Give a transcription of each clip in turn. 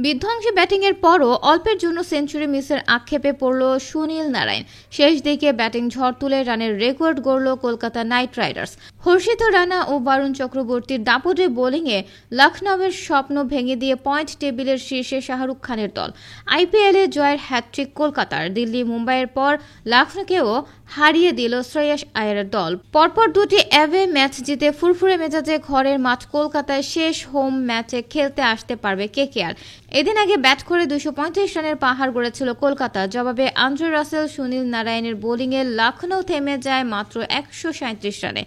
বিধ্বংসী ব্যাটিংয়ের পরও অল্পের জন্য সেঞ্চুরি মিসের আক্ষেপে পড়ল সুনীল নারায়ণ। শেষ দিকে ব্যাটিং ঝড় তুলে রানের রেকর্ড গড়ল কলকাতা নাইট রাইডার্স। হর্ষিত রানা ও বারুণ চক্রবর্তীর দাপটে বোলিংয়ে লখনউয়ের স্বপ্ন ভেঙে দিয়ে পয়েন্ট টেবিলের শীর্ষে শাহরুখ খানের দল। আইপিএলে জয়ের হ্যাটট্রিক কলকাতার। দিল্লি মুম্বাইয়ের পর লখনউকেও হারিয়ে দিল শ্রেয়াস আয়ারের দল। পরপর দুটি অ্যাওয়ে ম্যাচ জিতে ফুরফুরে মেজাজে ঘরের মাঠ কলকাতায় শেষ হোম ম্যাচে খেলতে আসতে পারবে কেকেআর। এদিন আগে ব্যাট করে 235 রানের পাহাড় গড়েছিল কলকাতা। জবাবে আন্দ্রে রাসেল, সুনীল নারায়ণের বোলিংয়ে লখনউ থেমে যায় মাত্র 137 রানে,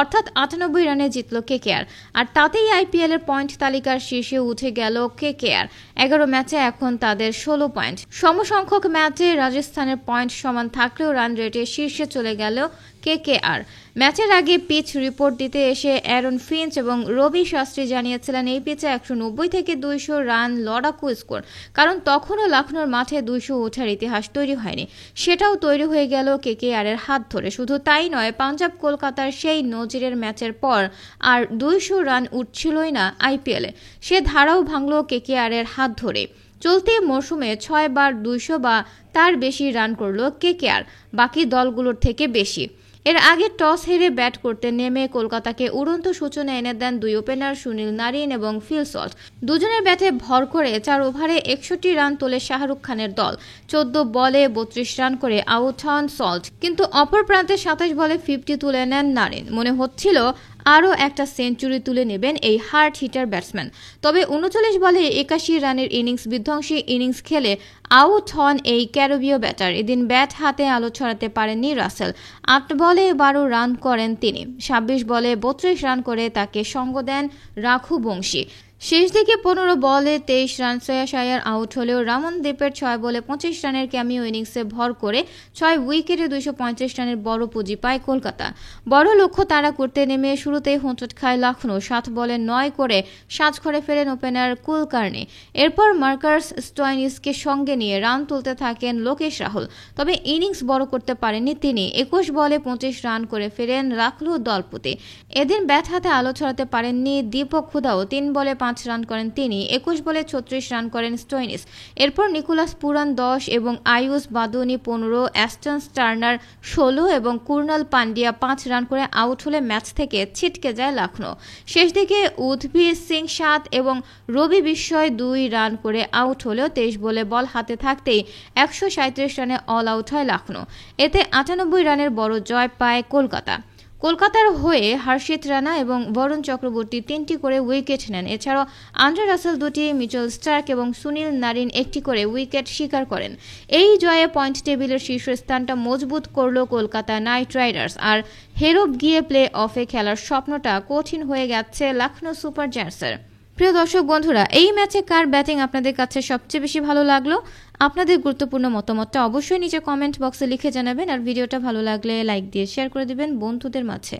অর্থাৎ 98 রানে জিতল কেকেআর। আর তাতেই আইপিএল এর পয়েন্ট তালিকার শীর্ষে উঠে গেল কেকেআর। 11 ম্যাচে এখন তাদের 16 পয়েন্ট। সমসংখ্যক ম্যাচে রাজস্থানের পয়েন্ট সমান থাকলেও রান রেটে শীর্ষে চলে গেল কেকেআর। ম্যাচের আগে পিচ রিপোর্ট দিতে এসে অ্যারন ফিঞ্চ এবং রবি শাস্ত্রী জানিয়েছিলেন এই পিচে 190 থেকে 200 রান লড়াকু স্কোর, কারণ তখনও লখনউর মাঠে 200 ওঠার ইতিহাস তৈরি হয়নি। সেটাও তৈরি হয়ে গেল কেকেআরের হাত ধরে। শুধু তাই নয়, পাঞ্জাব কলকাতার সেই নজিরের ম্যাচের পর আর 200 রান উঠছিলই না আইপিএলে। সে ধারাও ভাঙল কেকেআরের হাত ধরে। চলতি মরশুমে 6 বার 200 বা তার বেশি রান করল কেকেআর, বাকি দলগুলোর থেকে বেশি। এর আগে টস হেরে ব্যাট করতে নেমে কলকাতাকে উড়ন্ত সূচনা এনে দেন দুই ওপেনার সুনীল নারিন এবং ফিল সল্ট। দুজনের ব্যাটে ভর করে 4 ওভারে 61 রান তোলে শাহরুখ খানের দল। 14 বলে 32 রান করে আউট হন সল্ট, কিন্তু অপর প্রান্তে 27 বলে 50 তুলে নেন নারিন। মনে হচ্ছিল আরও একটা সেঞ্চুরি তুলে নেবেন এই হার্ড হিটার ব্যাটসম্যান। তবে 39 বলে 81 রানের বিধ্বংসী ইনিংস খেলে আউট হন এই ক্যারিবীয় ব্যাটার। এদিন ব্যাট হাতে আলো ছড়াতে পারেননি রাসেল। 8 বলে 12 রান করেন তিনি। 26 বলে 32 রান করে তাকে সঙ্গ দেন রাঘুবংশী। শেষ দিকে 15 বলে 23 রান শ্রেয়াস আয়ার আউট হলেও রামনদীপের 6 বলে 25 রানের ক্যামিও ইনিংসে ভর করে 6 উইকেটে 235 রানের বড় পুঁজি পায় কলকাতা। বড় লক্ষ্য তাড়া করতে নেমে শুরুতেই হোঁচট খায় লখনউ। 7 বলে 9 করে সাজঘরে ফেরেন ওপেনার কুলকার্নি। এরপর মার্কাস স্টোয়াইনিসকে সঙ্গে নিয়ে রান তুলতে থাকেন লোকেশ রাহুল। তবে ইনিংস বড় করতে পারেননি তিনি। 21 বলে 25 রান করে ফেরেন লাখনউ দলপতি। এদিন ব্যাট হাতে আলো ছড়াতে পারেননি দীপক হুদাও। 3 বলে 5 রান করেন তিনি। 21 বলে 36 রান করেন স্টোয়াইনিস। এরপর নিকোলাস পুরান 10 এবং আয়ুষ বাদুনি 15, অ্যাস্টন টার্নার 16 এবং কুর্নাল পান্ডিয়া 5 রান করে আউট হলে ম্যাচ থেকে ছিটকে যায় লখনউ। শেষ দিকে উদ্ভিদ সিং 7 এবং রবি বিস্ময় 2 রান করে আউট হলেও 23 বলে বল হাতে থাকতেই 137 রানে অল আউট হয় লখনউ। এতে 98 রানের বড় জয় পায় কলকাতা। কলকাতার হয়ে হর্ষিত রানা এবং বরুণ চক্রবর্তী 3টি করে উইকেট নেন। এছাড়াও আন্দ্রে রাসেল 2টি, মিচেল স্টার্ক এবং সুনীল নারিন 1টি করে উইকেট শিকার করেন। এই জয়ে পয়েন্ট টেবিলের শীর্ষস্থানটা মজবুত করল কলকাতা নাইট রাইডার্স। আর হেরোপ গিয়ে প্লে অফে খেলার স্বপ্নটা কঠিন হয়ে গেছে লখনউ সুপার জায়ান্টসের। প্রিয় দর্শক বন্ধুরা, এই ম্যাচে কার ব্যাটিং আপনাদের কাছে সবচেয়ে বেশি ভালো লাগলো? আপনাদের গুরুত্বপূর্ণ মতামতটা অবশ্যই নিচে কমেন্ট বক্সে লিখে জানাবেন। আর ভিডিওটা ভালো লাগলে লাইক দিয়ে শেয়ার করে দিবেন বন্ধুদের মাঝে।